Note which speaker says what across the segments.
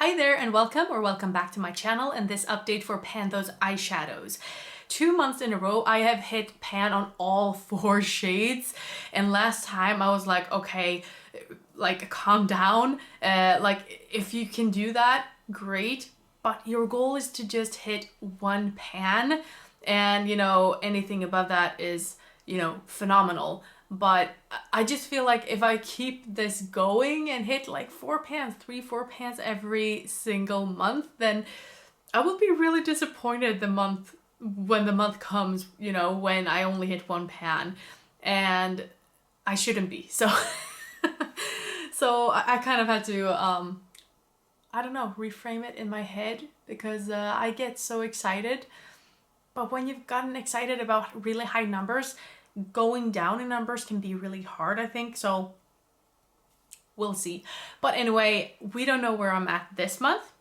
Speaker 1: Hi there and welcome back to my channel and this update for pan those eyeshadows. 2 months in a row I have hit pan on all 4 shades, and last time I was like, okay, like calm down, like if you can do that, great, but your goal is to just hit 1 pan, and you know, anything above that is, you know, phenomenal. But I just feel like if I keep this going and hit like 4 pans, 4 pans every single month, then I will be really disappointed when the month comes, you know, when I only hit 1 pan, and I shouldn't be. So so I kind of had to I don't know, reframe it in my head, because I get so excited. But when you've gotten excited about really high numbers, going down in numbers can be really hard, I think. So we'll see. But anyway, we don't know where I'm at this month,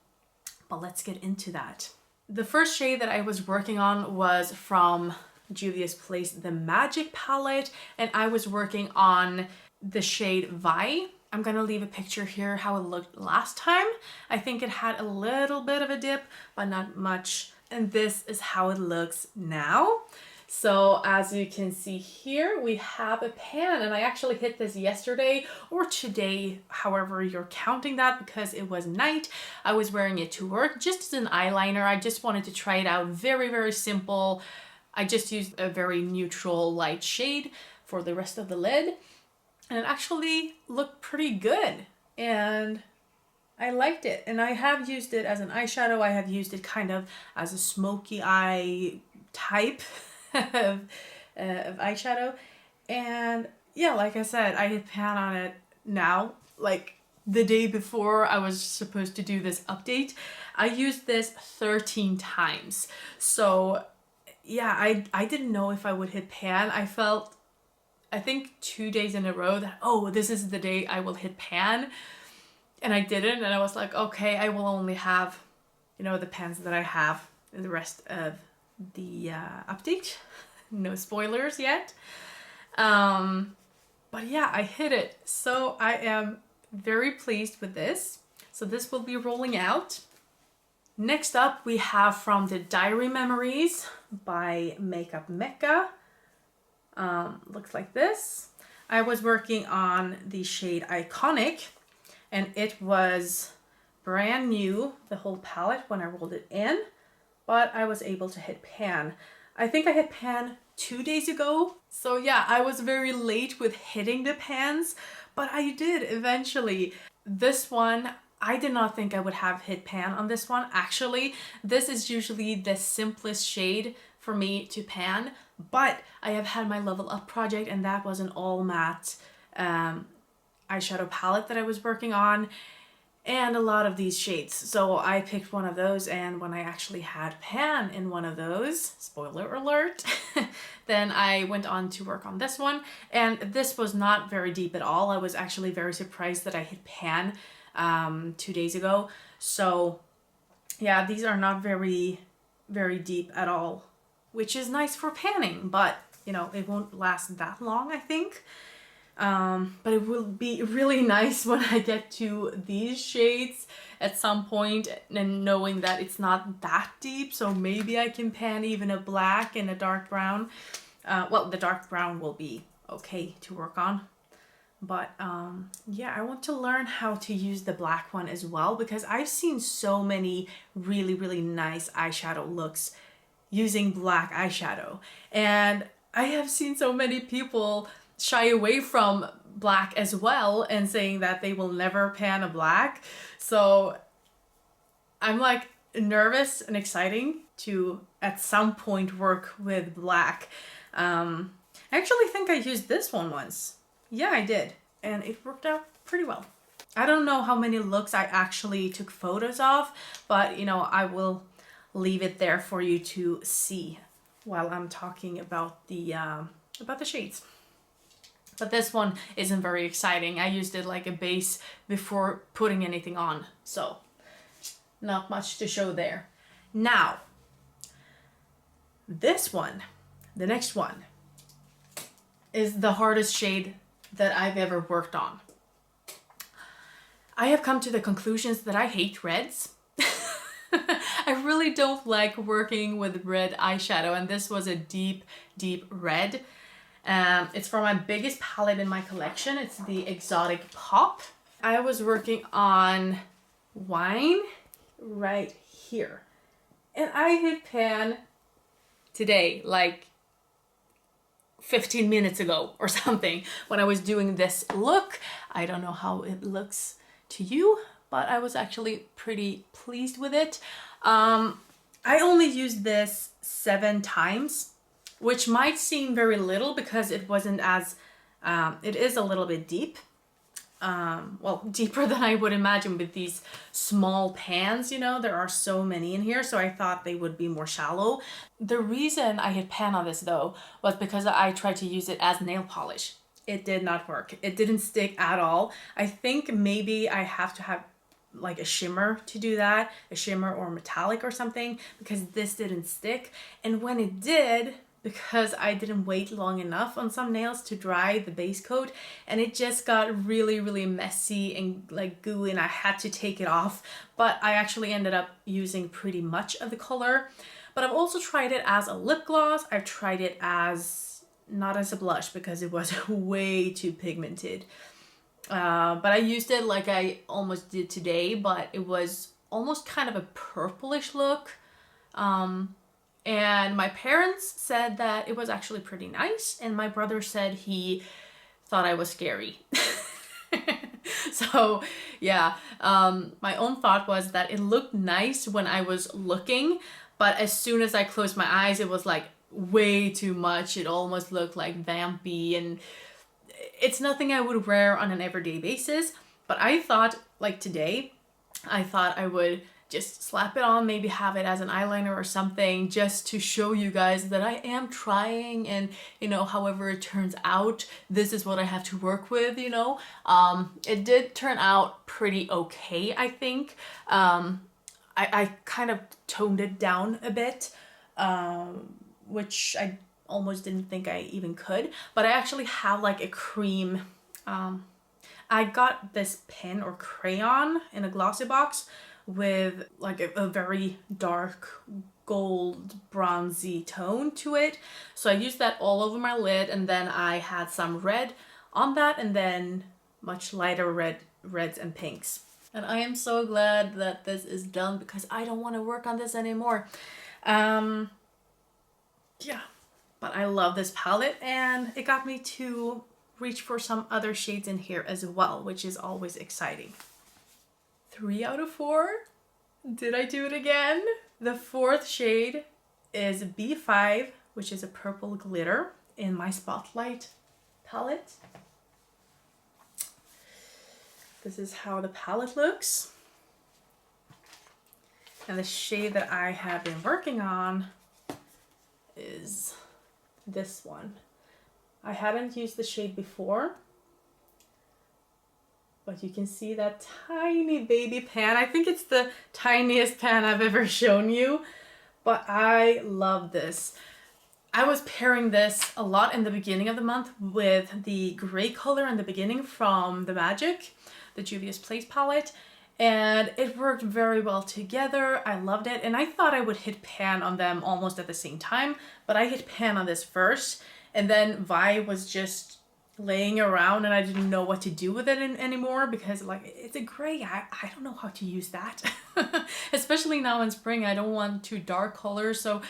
Speaker 1: but let's get into that. The first shade that I was working on was from Juvia's Place, the Magic palette, and I was working on the shade Vi. I'm gonna leave a picture here how it looked last time. I think it had a little bit of a dip, but not much. And this is how it looks now. So as you can see here, we have a pan, and I actually hit this yesterday or today, however you're counting that, because it was night. I was wearing it to work just as an eyeliner. I just wanted to try it out. Very, very simple. I just used a very neutral light shade for the rest of the lid, and it actually looked pretty good, and I liked it. And I have used it as an eyeshadow. I have used it kind of as a smoky eye type of eyeshadow, and yeah, like I said, I hit pan on it now, like the day before I was supposed to do this update. I used this 13 times, so yeah, I didn't know if I would hit pan. I think 2 days in a row that, oh, this is the day I will hit pan, and I didn't, and I was like, okay, I will only have, you know, the pans that I have in the rest of the update. No spoilers yet. But yeah, I hit it, so I am very pleased with this. So this will be rolling out. Next up, we have from the Diary Memories by Makeup Mecca. Looks like this. I was working on the shade Iconic, and it was brand new, the whole palette, when I rolled it in, but I was able to hit pan. I think I hit pan 2 days ago. So yeah, I was very late with hitting the pans, but I did eventually. This one, I did not think I would have hit pan on this one. Actually, this is usually the simplest shade for me to pan, but I have had my Level Up project, and that was an all matte eyeshadow palette that I was working on, and a lot of these shades. So I picked one of those, and when I actually had pan in one of those, spoiler alert, then I went on to work on this one, and this was not very deep at all. I was actually very surprised that I hit pan 2 days ago. So yeah, these are not very, very deep at all, which is nice for panning, but you know, it won't last that long, I think. But it will be really nice when I get to these shades at some point, and knowing that it's not that deep, so maybe I can pan even a black and a dark brown. Well, the dark brown will be okay to work on, but yeah, I want to learn how to use the black one as well, because I've seen so many really, really nice eyeshadow looks using black eyeshadow, and I have seen so many people shy away from black as well and saying that they will never pan a black. So I'm like nervous and exciting to at some point work with black. I actually think I used this one once. Yeah, I did, and it worked out pretty well. I don't know how many looks I actually took photos of, but you know, I will leave it there for you to see while I'm talking about the shades. But this one isn't very exciting. I used it like a base before putting anything on, so not much to show there. Now, this one, the next one, is the hardest shade that I've ever worked on. I have come to the conclusions that I hate reds. I really don't like working with red eyeshadow, and this was a deep, deep red. It's from my biggest palette in my collection. It's the Exotic Pop. I was working on Wine right here, and I hit pan today, like 15 minutes ago or something, when I was doing this look. I don't know how it looks to you, but I was actually pretty pleased with it. I only used this 7 times, which might seem very little because it wasn't as, it is a little bit deep. Well, deeper than I would imagine with these small pans, you know, there are so many in here, so I thought they would be more shallow. The reason I hit pan on this though was because I tried to use it as nail polish. It did not work. It didn't stick at all. I think maybe I have to have like a shimmer to do that, a shimmer or metallic or something, because this didn't stick. And when it did, because I didn't wait long enough on some nails to dry the base coat, and it just got really, really messy and like gooey, and I had to take it off. But I actually ended up using pretty much of the color. But I've also tried it as a lip gloss. I've tried it as, not as a blush because it was way too pigmented. But I used it like I almost did today, but it was almost kind of a purplish look. And my parents said that it was actually pretty nice, and my brother said he thought I was scary. So yeah, my own thought was that it looked nice when I was looking, but as soon as I closed my eyes, it was like way too much. It almost looked like vampy, and it's nothing I would wear on an everyday basis. But I thought, like today, I thought I would just slap it on, maybe have it as an eyeliner or something, just to show you guys that I am trying, and you know, however it turns out, this is what I have to work with, you know. It did turn out pretty okay, I think. I kind of toned it down a bit, which I almost didn't think I even could, but I actually have like a cream, I got this pen or crayon in a glossy box with like a very dark gold bronzy tone to it. So I used that all over my lid, and then I had some red on that, and then much lighter reds and pinks. And I am so glad that this is done because I don't want to work on this anymore. Yeah, but I love this palette, and it got me to reach for some other shades in here as well, which is always exciting. 3 out of 4. Did I do it again? The 4th shade is B5, which is a purple glitter in my Spotlight palette. This is how the palette looks. And the shade that I have been working on is this one. I hadn't used the shade before, but you can see that tiny baby pan. I think it's the tiniest pan I've ever shown you, but I love this. I was pairing this a lot in the beginning of the month with the gray color in the beginning from the Magic, the Juvia's Place palette, and it worked very well together. I loved it, and I thought I would hit pan on them almost at the same time, but I hit pan on this first, and then Vi was just laying around and I didn't know what to do with it anymore because like it's a gray. I don't know how to use that. Especially now in spring, I don't want too dark colors, so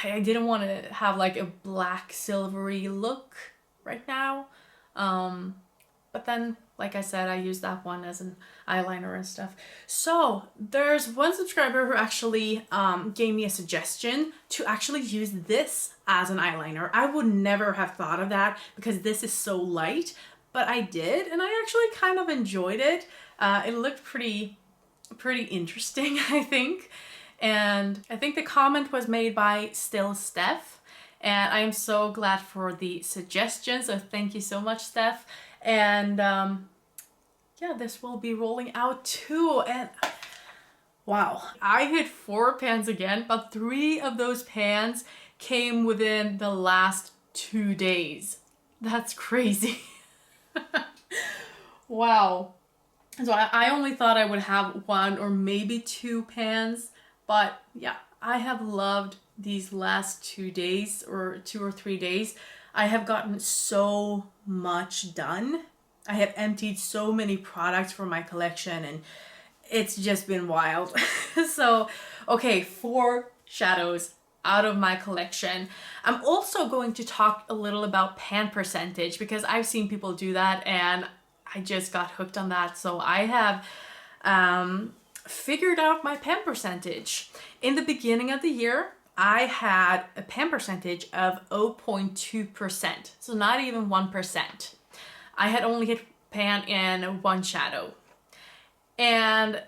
Speaker 1: I didn't want to have like a black silvery look right now. But then, like I said, I used that one as an eyeliner and stuff. So there's one subscriber who actually gave me a suggestion to actually use this as an eyeliner. I would never have thought of that because this is so light, but I did, and I actually kind of enjoyed it. It looked pretty interesting, I think. And I think the comment was made by Still Steph, and I am so glad for the suggestion. So thank you so much, Steph. And yeah, this will be rolling out too. And wow, I hit 4 pans again, but 3 of those pans came within the last 2 days. That's crazy. Wow. So I only thought I would have one or maybe two pans, but yeah, I have loved these last 2 days or 2 or 3 days. I have gotten so much done. I have emptied so many products from my collection and it's just been wild. So, okay, 4 shadows out of my collection. I'm also going to talk a little about pan percentage because I've seen people do that and I just got hooked on that. So I have figured out my pan percentage. In the beginning of the year, I had a pan percentage of 0.2%, so not even 1%. I had only hit pan in one shadow. And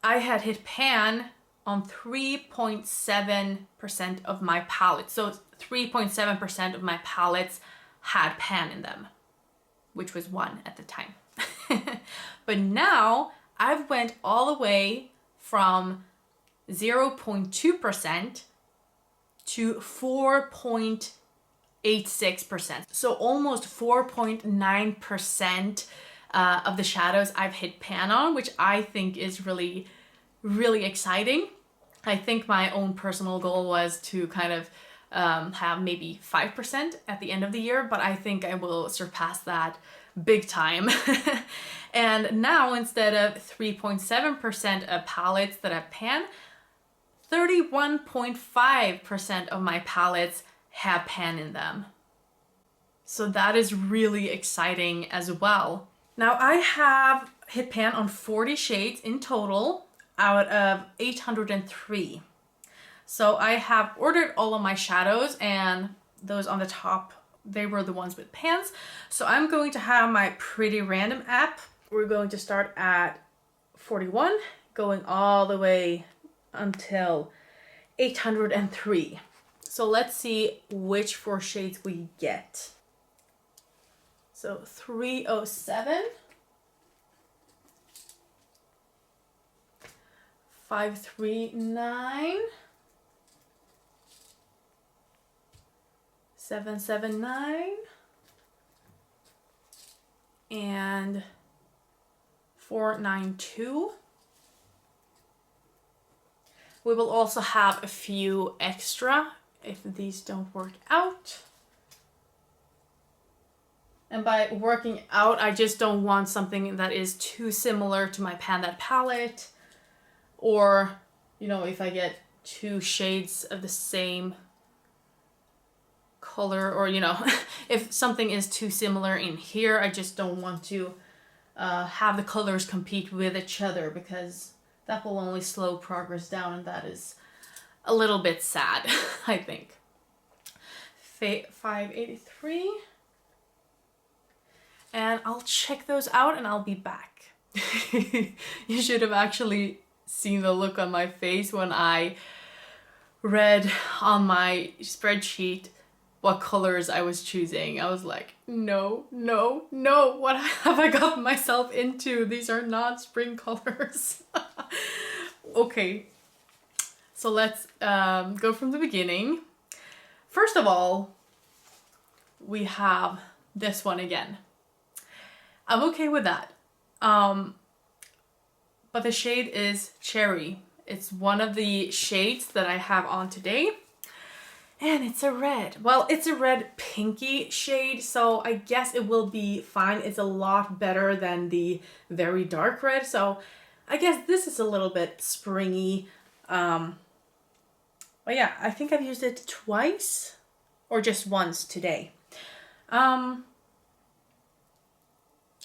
Speaker 1: I had hit pan on 3.7% of my palettes. So 3.7% of my palettes had pan in them, which was 1 at the time. But now I've went all the way from 0.2% to 4.86%. So almost 4.9% of the shadows I've hit pan on, which I think is really, really exciting. I think my own personal goal was to kind of have maybe 5% at the end of the year, but I think I will surpass that big time. And now instead of 3.7% of palettes that have pan, 31.5% of my palettes have pan in them. So that is really exciting as well. Now I have hit pan on 40 shades in total out of 803. So I have ordered all of my shadows and those on the top, they were the ones with pans. So I'm going to have my pretty random app. We're going to start at 41, going all the way until 803. So let's see which 4 shades we get. So 307, 539, 779, and 492. We will also have a few extra if these don't work out. And by working out, I just don't want something that is too similar to my Pan That palette. Or, you know, if I get 2 shades of the same color, or, you know, if something is too similar in here, I just don't want to have the colors compete with each other, because that will only slow progress down, and that is a little bit sad, I think. 583. And I'll check those out and I'll be back. You should have actually seen the look on my face when I read on my spreadsheet what colors I was choosing. I was like, no, no, no, what have I got myself into? These are not spring colors. Okay, so let's go from the beginning. First of all, we have this one again. I'm okay with that. But the shade is Cherry. It's one of the shades that I have on today. And it's a red. Well, it's a red pinky shade, so I guess it will be fine. It's a lot better than the very dark red, so I guess this is a little bit springy. But yeah, I think I've used it twice or just once today.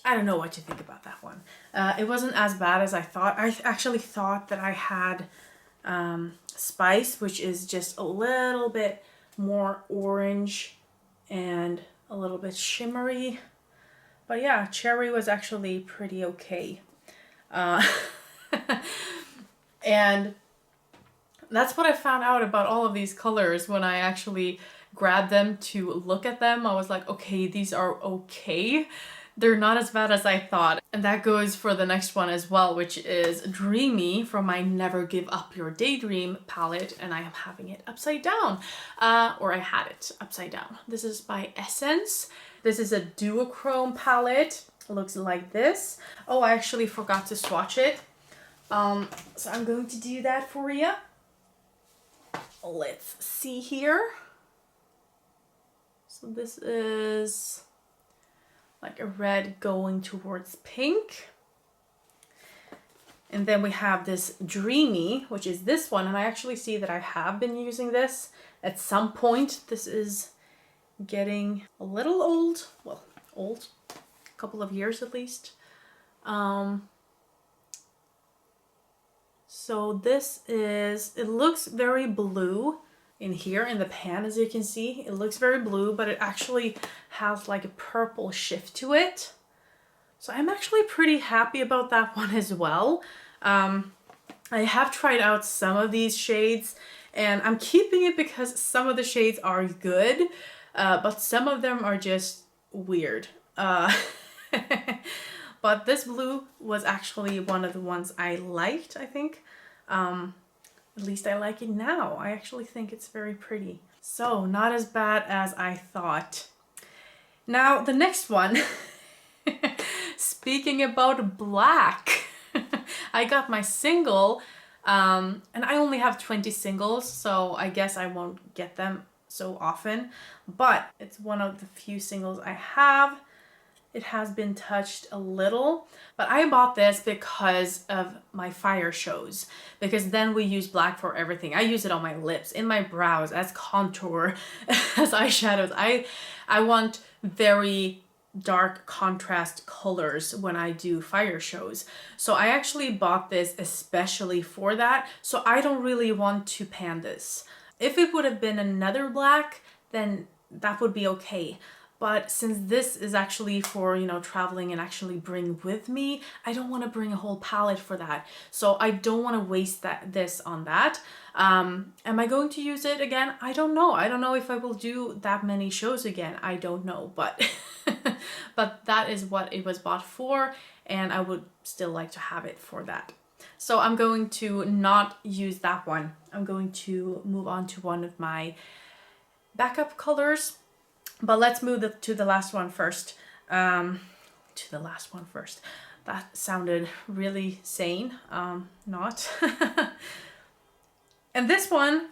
Speaker 1: I don't know what to think about that one. It wasn't as bad as I thought. I actually thought that I had Spice, which is just a little bit more orange and a little bit shimmery. But yeah, Cherry was actually pretty okay. And that's what I found out about all of these colors when I actually grabbed them to look at them. I was like, okay, these are okay. They're not as bad as I thought. And that goes for the next one as well, which is Dreamy from my Never Give Up Your Daydream palette. And I am having it upside down. Or I had it upside down. This is by Essence. This is a duochrome palette. looks like this. Oh, I actually forgot to swatch it. So I'm going to do that for you. Let's see here. So this is like a red going towards pink. And then we have this Dreamy, which is this one. And I actually see that I have been using this at some point. This is getting a little old. Well, old. A couple of years at least. So this is, it looks very blue in here in the pan, as you can see. It looks very blue, but it actually has like a purple shift to it. So I'm actually pretty happy about that one as well. I have tried out some of these shades and I'm keeping it because some of the shades are good, but some of them are just weird. But this blue was actually one of the ones I liked, I think. At least I like it now. I actually think it's very pretty. So not as bad as I thought. Now the next one. Speaking about black, I got my single, and I only have 20 singles, so I guess I won't get them so often, but it's one of the few singles I have. It has been touched a little, but I bought this because of my fire shows, because then we use black for everything. I use it on my lips, in my brows, as contour, as eyeshadows. I want very dark contrast colors when I do fire shows. So I actually bought this especially for that. So I don't really want to pan this. If it would have been another black, then that would be okay. But since this is actually for, you know, traveling and actually bring with me, I don't want to bring a whole palette for that. So I don't want to waste this on that. Am I going to use it again? I don't know. I don't know if I will do that many shows again. I don't know, but but that is what it was bought for, and I would still like to have it for that. So I'm going to not use that one. I'm going to move on to one of my backup colors. But let's move to the last one first. That sounded really sane. Not. And this one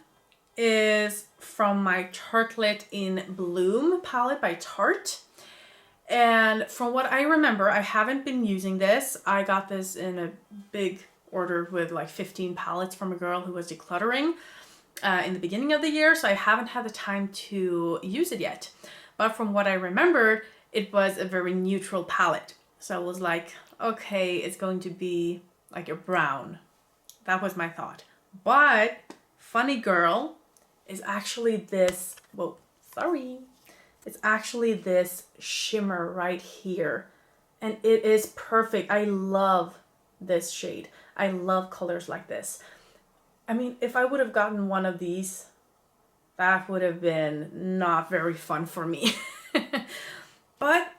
Speaker 1: is from my Tartlet in Bloom palette by Tarte. And from what I remember, I haven't been using this. I got this in a big order with like 15 palettes from a girl who was decluttering in the beginning of the year. So I haven't had the time to use it yet. But from what I remembered, it was a very neutral palette. So I was like, okay, it's going to be like a brown. That was my thought. But Funny Girl is actually this, it's actually this shimmer right here. And it is perfect. I love this shade. I love colors like this. I mean, if I would have gotten one of these, that would have been not very fun for me. But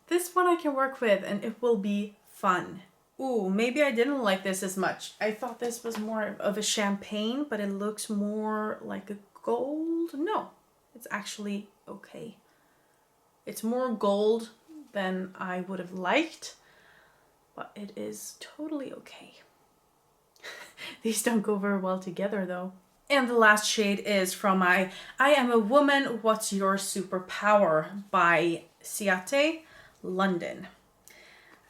Speaker 1: this one I can work with and it will be fun. Ooh, maybe I didn't like this as much. I thought this was more of a champagne, but it looks more like a gold. No, it's actually okay. It's more gold than I would have liked, but it is totally okay. These don't go very well together though. And the last shade is from my I Am a Woman, What's Your Superpower by Ciate, London.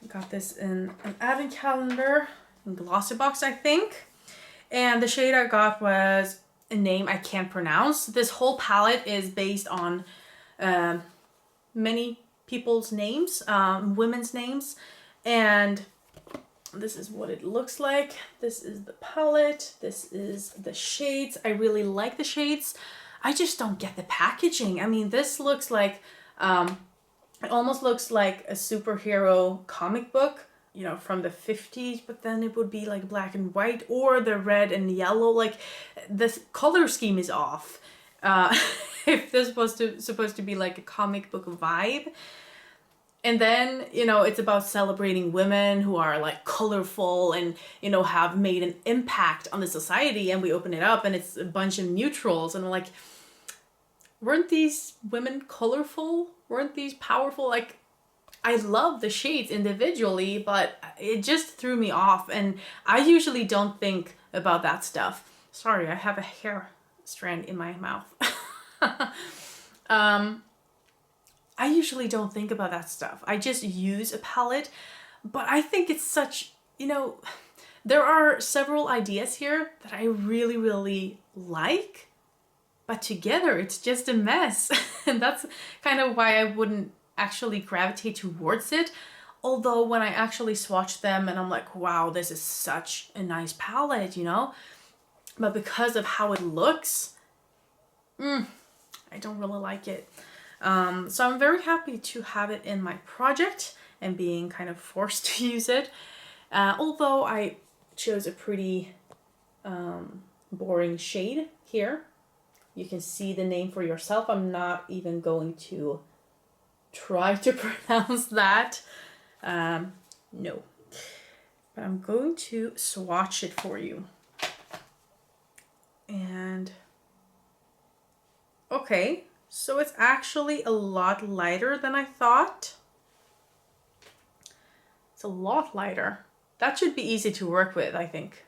Speaker 1: I got this in an advent calendar, in Glossy Box, I think. And the shade I got was a name I can't pronounce. This whole palette is based on many people's names, women's names. And this is what it looks like. This is the palette. This is the shades. I really like the shades. I just don't get the packaging. I mean, this looks like, it almost looks like a superhero comic book, you know, from the 50s, but then it would be like black and white or the red and yellow. Like the color scheme is off. If this was supposed to be like a comic book vibe. And then, you know, it's about celebrating women who are like colorful and, you know, have made an impact on the society. And we open it up and it's a bunch of neutrals. And I'm like, weren't these women colorful? Weren't these powerful? Like, I love the shades individually, but it just threw me off, and I usually don't think about that stuff. Sorry, I have a hair strand in my mouth. I usually don't think about that stuff. I just use a palette, but I think it's such, you know, there are several ideas here that I really, really like, but together it's just a mess. And that's kind of why I wouldn't actually gravitate towards it. Although when I actually swatch them and I'm like, wow, this is such a nice palette, you know? But because of how it looks, I don't really like it. So I'm very happy to have it in my project and being kind of forced to use it. Although I chose a pretty boring shade here. You can see the name for yourself. I'm not even going to try to pronounce that. No. But I'm going to swatch it for you. And okay, so it's actually a lot lighter than I thought. It's a lot lighter. That should be easy to work with, I think.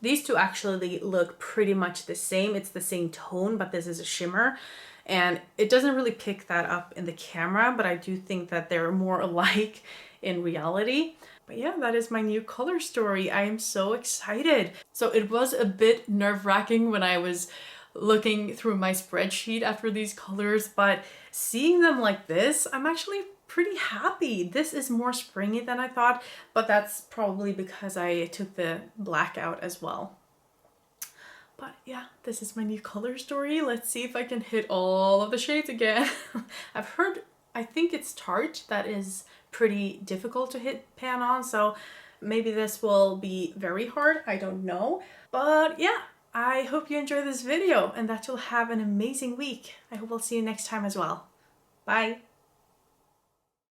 Speaker 1: These two actually look pretty much the same. It's the same tone, but this is a shimmer. And it doesn't really pick that up in the camera, but I do think that they're more alike in reality. But yeah, that is my new color story. I am so excited. So it was a bit nerve-wracking when I was looking through my spreadsheet after these colors, but seeing them like this, I'm actually pretty happy. This is more springy than I thought, but that's probably because I took the black out as well. But yeah, this is my new color story. Let's see if I can hit all of the shades again. I've heard, I think it's Tarte that is pretty difficult to hit pan on, so maybe this will be very hard, I don't know. But yeah, I hope you enjoyed this video and that you'll have an amazing week. I hope I'll see you next time as well. Bye!